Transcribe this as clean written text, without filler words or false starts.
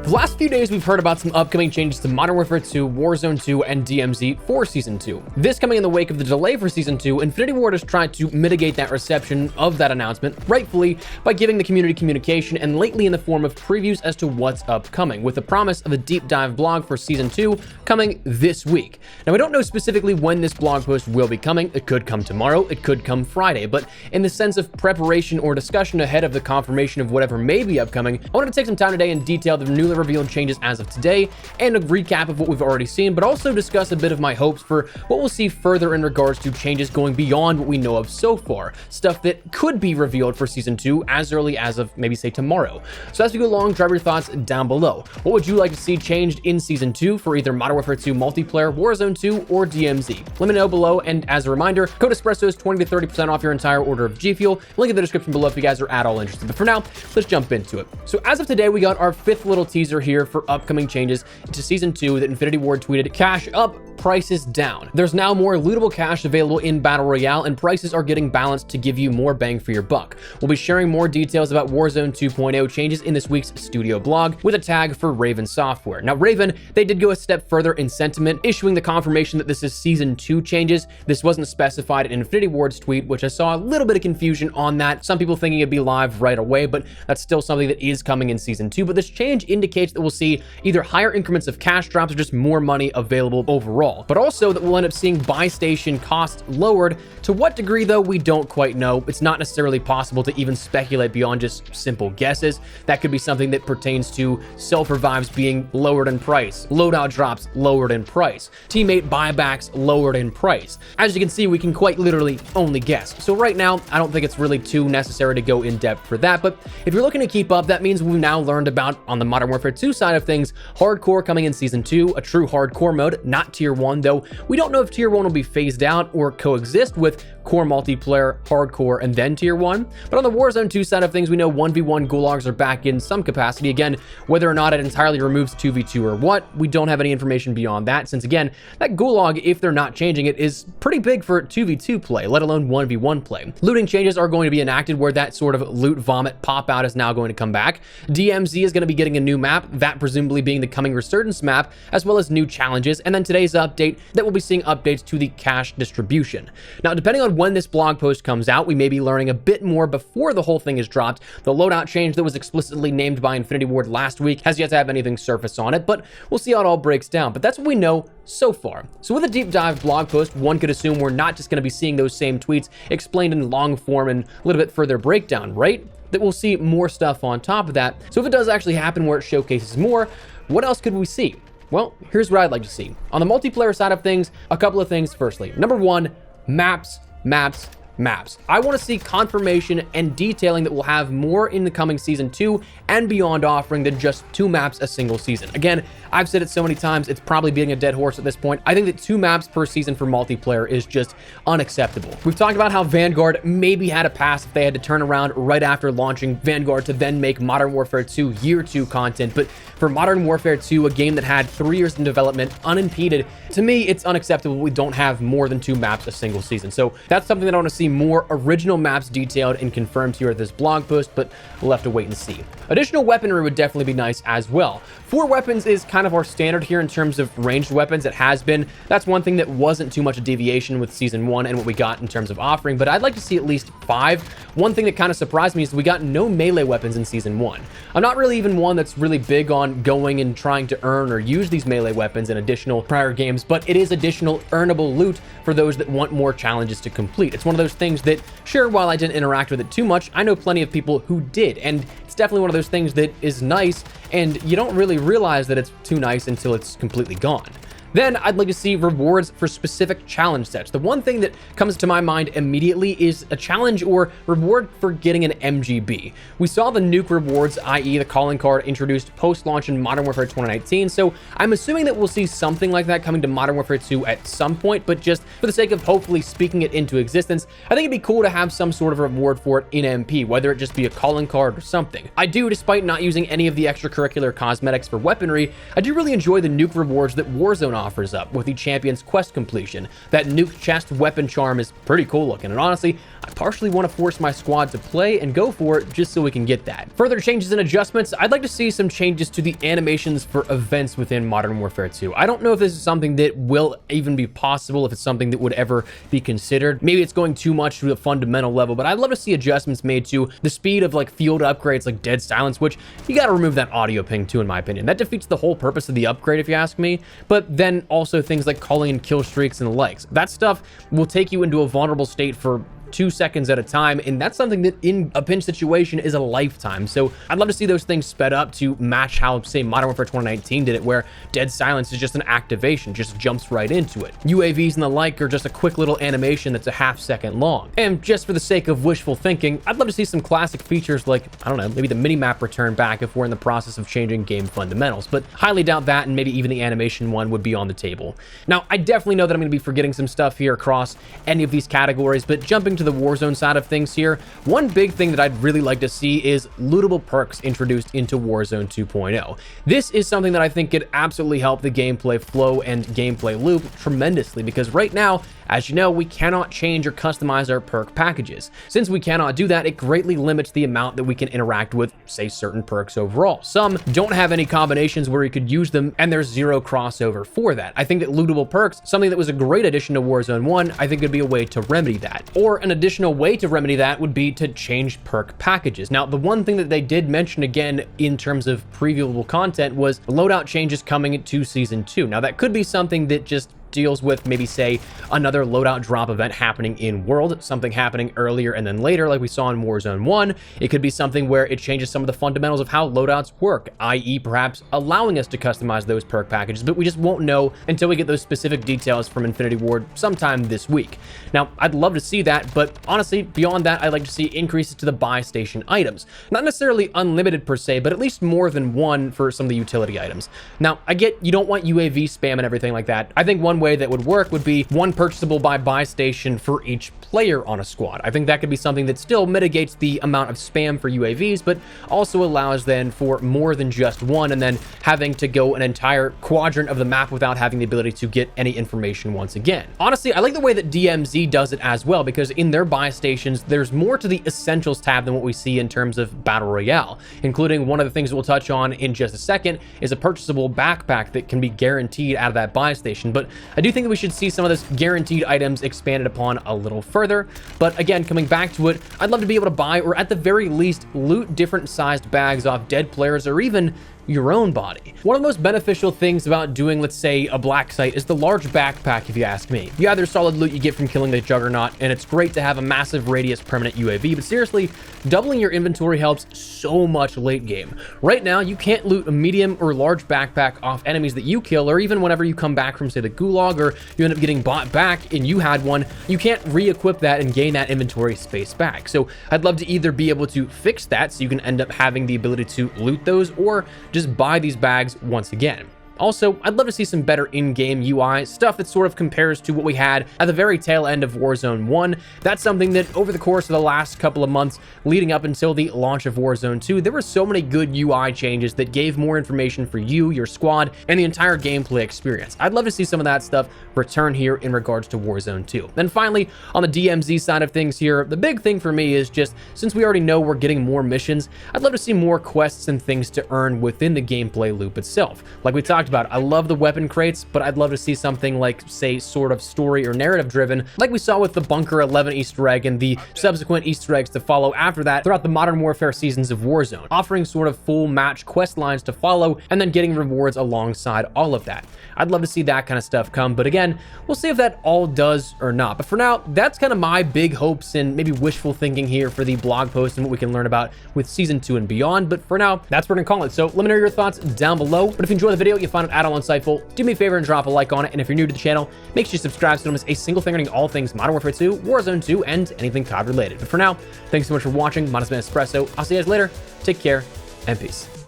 The last few days, we've heard about some upcoming changes to Modern Warfare 2, Warzone 2, and DMZ for Season 2. This coming in the wake of the delay for Season 2, Infinity Ward has tried to mitigate that reception of that announcement, rightfully, by giving the community communication and lately in the form of previews as to what's upcoming, with the promise of a deep dive blog for Season 2 coming this week. Now, we don't know specifically when this blog post will be coming. It could come tomorrow, it could come Friday, but in the sense of preparation or discussion ahead of the confirmation of whatever may be upcoming, I wanted to take some time today and detail the newly revealed changes as of today and a recap of what we've already seen, but also discuss a bit of my hopes for what we'll see further in regards to changes going beyond what we know of so far, stuff that could be revealed for Season 2 as early as of maybe say tomorrow. So as we go along, drop your thoughts down below. What would you like to see changed in Season 2 for either Modern Warfare 2 multiplayer, Warzone 2, or DMZ? Let me know below, and as a reminder, code Espresso is 20 to 30% off your entire order of G Fuel. Link in the description below if you guys are at all interested. But for now, let's jump into it. So as of today, we got our fifth little teaser here for upcoming changes to Season 2 that Infinity Ward tweeted, "Cash up, prices down." There's now more lootable cash available in Battle Royale, and prices are getting balanced to give you more bang for your buck. We'll be sharing more details about Warzone 2.0 changes in this week's studio blog with a tag for Raven Software. Now, Raven, they did go a step further in sentiment, issuing the confirmation that this is Season 2 changes. This wasn't specified in Infinity Ward's tweet, which I saw a little bit of confusion on that. Some people thinking it'd be live right away, but that's still something that is coming in Season 2. But this change indicates that we'll see either higher increments of cash drops or just more money available overall, but also that we'll end up seeing buy station costs lowered. To what degree, though, we don't quite know. It's not necessarily possible to even speculate beyond just simple guesses. That could be something that pertains to self-revives being lowered in price, loadout drops lowered in price, teammate buybacks lowered in price. As you can see, we can quite literally only guess. So right now, I don't think it's really too necessary to go in depth for that, but if you're looking to keep up, that means we've now learned about, on the Modern Warfare 2 side of things, hardcore coming in Season 2, a true hardcore mode, not Tier 1, though we don't know if Tier 1 will be phased out or coexist with core multiplayer, hardcore, and then Tier 1. But on the Warzone 2 side of things, we know 1v1 gulags are back in some capacity. Again, whether or not it entirely removes 2v2 or what, we don't have any information beyond that, since again, that gulag, if they're not changing it, is pretty big for 2v2 play, let alone 1v1 play. Looting changes are going to be enacted where that sort of loot vomit pop out is now going to come back. DMZ is going to be getting a new map, that presumably being the coming Resurgence map, as well as new challenges, and then today's update that we'll be seeing updates to the cash distribution. Now, depending on when this blog post comes out, we may be learning a bit more before the whole thing is dropped. The loadout change that was explicitly named by Infinity Ward last week has yet to have anything surface on it, but we'll see how it all breaks down. But that's what we know so far. So with a deep dive blog post, one could assume we're not just going to be seeing those same tweets explained in long form and a little bit further breakdown, right? That we'll see more stuff on top of that. So if it does actually happen where it showcases more, what else could we see? Well, here's what I'd like to see. On the multiplayer side of things, a couple of things firstly. Number one, maps. I want to see confirmation and detailing that we'll have more in the coming Season 2 and beyond offering than just 2 maps a single season. Again, I've said it so many times, it's probably beating a dead horse at this point. I think that 2 maps per season for multiplayer is just unacceptable. We've talked about how Vanguard maybe had a pass if they had to turn around right after launching Vanguard to then make Modern Warfare 2 Year 2 content, but for Modern Warfare 2, a game that had 3 years in development, unimpeded, to me, it's unacceptable we don't have more than 2 maps a single season. So that's something that I want to see more original maps detailed and confirmed here at this blog post, but we'll have to wait and see. Additional weaponry would definitely be nice as well. 4 weapons is kind of our standard here in terms of ranged weapons. It has been. That's one thing that wasn't too much a deviation with Season 1 and what we got in terms of offering, but I'd like to see at least 5. One thing that kind of surprised me is we got no melee weapons in Season 1. I'm not really even one that's really big on going and trying to earn or use these melee weapons in additional prior games, but it is additional earnable loot for those that want more challenges to complete. It's one of those things that, sure, while I didn't interact with it too much, I know plenty of people who did, and it's definitely one of those things that is nice, and you don't really realize that it's too nice until it's completely gone. Then I'd like to see rewards for specific challenge sets. The one thing that comes to my mind immediately is a challenge or reward for getting an MGB. We saw the nuke rewards, i.e. the calling card, introduced post-launch in Modern Warfare 2019, so I'm assuming that we'll see something like that coming to Modern Warfare 2 at some point, but just for the sake of hopefully speaking it into existence, I think it'd be cool to have some sort of reward for it in MP, whether it just be a calling card or something. I do, despite not using any of the extracurricular cosmetics for weaponry, I do really enjoy the nuke rewards that Warzone offers up with the champion's quest completion. That nuke chest weapon charm is pretty cool looking, and honestly, I partially want to force my squad to play and go for it just so we can get that. Further changes and adjustments, I'd like to see some changes to the animations for events within Modern Warfare 2. I don't know if this is something that will even be possible, if it's something that would ever be considered. Maybe it's going too much to the fundamental level, but I'd love to see adjustments made to the speed of like field upgrades like Dead Silence, which you got to remove that audio ping too, in my opinion. That defeats the whole purpose of the upgrade, if you ask me. But then also things like calling in kill streaks and the likes. That stuff will take you into a vulnerable state for 2 seconds at a time, and that's something that in a pinch situation is a lifetime. So I'd love to see those things sped up to match how, say, Modern Warfare 2019 did it, where Dead Silence is just an activation, just jumps right into it. UAVs and the like are just a quick little animation that's a half-second long. And just for the sake of wishful thinking, I'd love to see some classic features like, I don't know, maybe the minimap return back if we're in the process of changing game fundamentals, but highly doubt that, and maybe even the animation one would be on the table. Now, I definitely know that I'm going to be forgetting some stuff here across any of these categories, but jumping to the Warzone side of things here, one big thing that I'd really like to see is lootable perks introduced into Warzone 2.0. This is something that I think could absolutely help the gameplay flow and gameplay loop tremendously, because right now, as you know, we cannot change or customize our perk packages. Since we cannot do that, it greatly limits the amount that we can interact with, say, certain perks overall. Some don't have any combinations where you could use them, and there's zero crossover for that. I think that lootable perks, something that was a great addition to Warzone 1, I think could be a way to remedy that. Or an additional way to remedy that would be to change perk packages. Now, the one thing that they did mention again in terms of previewable content was loadout changes coming to Season 2. Now, that could be something that just deals with maybe, say, another loadout drop event happening in world, something happening earlier and then later like we saw in Warzone 1. It could be something where it changes some of the fundamentals of how loadouts work, i.e. perhaps allowing us to customize those perk packages, but we just won't know until we get those specific details from Infinity Ward sometime this week. Now, I'd love to see that, but honestly, beyond that, I'd like to see increases to the buy station items. Not necessarily unlimited per se, but at least more than one for some of the utility items. Now, I get you don't want UAV spam and everything like that. I think one way that would work would be one purchasable by buy station for each player on a squad. I think that could be something that still mitigates the amount of spam for UAVs, but also allows then for more than just one, and then having to go an entire quadrant of the map without having the ability to get any information once again. Honestly, I like the way that DMZ does it as well, because in their buy stations, there's more to the essentials tab than what we see in terms of Battle Royale, including one of the things we'll touch on in just a second is a purchasable backpack that can be guaranteed out of that buy station. But I do think that we should see some of those guaranteed items expanded upon a little further. But again, coming back to it, I'd love to be able to buy, or at the very least, loot different sized bags off dead players, or even your own body. One of the most beneficial things about doing, let's say, a black site is the large backpack, if you ask me. Yeah, there's solid loot you get from killing the Juggernaut, and it's great to have a massive radius permanent UAV, but seriously, doubling your inventory helps so much late game. Right now, you can't loot a medium or large backpack off enemies that you kill, or even whenever you come back from, say, the Gulag, or you end up getting bought back and you had one, you can't re-equip that and gain that inventory space back. So I'd love to either be able to fix that so you can end up having the ability to loot those, or just buy these bags once again. Also, I'd love to see some better in-game UI, stuff that sort of compares to what we had at the very tail end of Warzone 1. That's something that over the course of the last couple of months leading up until the launch of Warzone 2, there were so many good UI changes that gave more information for you, your squad, and the entire gameplay experience. I'd love to see some of that stuff return here in regards to Warzone 2. Then finally, on the DMZ side of things here, the big thing for me is just, since we already know we're getting more missions, I'd love to see more quests and things to earn within the gameplay loop itself. Like we talked about, I love the weapon crates, but I'd love to see something like, say, sort of story or narrative driven, like we saw with the Bunker 11 Easter egg and the subsequent Easter eggs to follow after that throughout the Modern Warfare seasons of Warzone, offering sort of full match quest lines to follow and then getting rewards alongside all of that. I'd love to see that kind of stuff come, but again, we'll see if that all does or not. But for now, that's kind of my big hopes and maybe wishful thinking here for the blog post and what we can learn about with Season 2 and beyond. But for now, that's what we're gonna call it. So let me know your thoughts down below. But if you enjoyed the video, you found it at all insightful, do me a favor and drop a like on it. And if you're new to the channel, make sure you subscribe so you don't miss a single thing regarding all things Modern Warfare 2, Warzone 2, and anything COD related. But for now, thanks so much for watching. My name has been Espresso. I'll see you guys later. Take care and peace.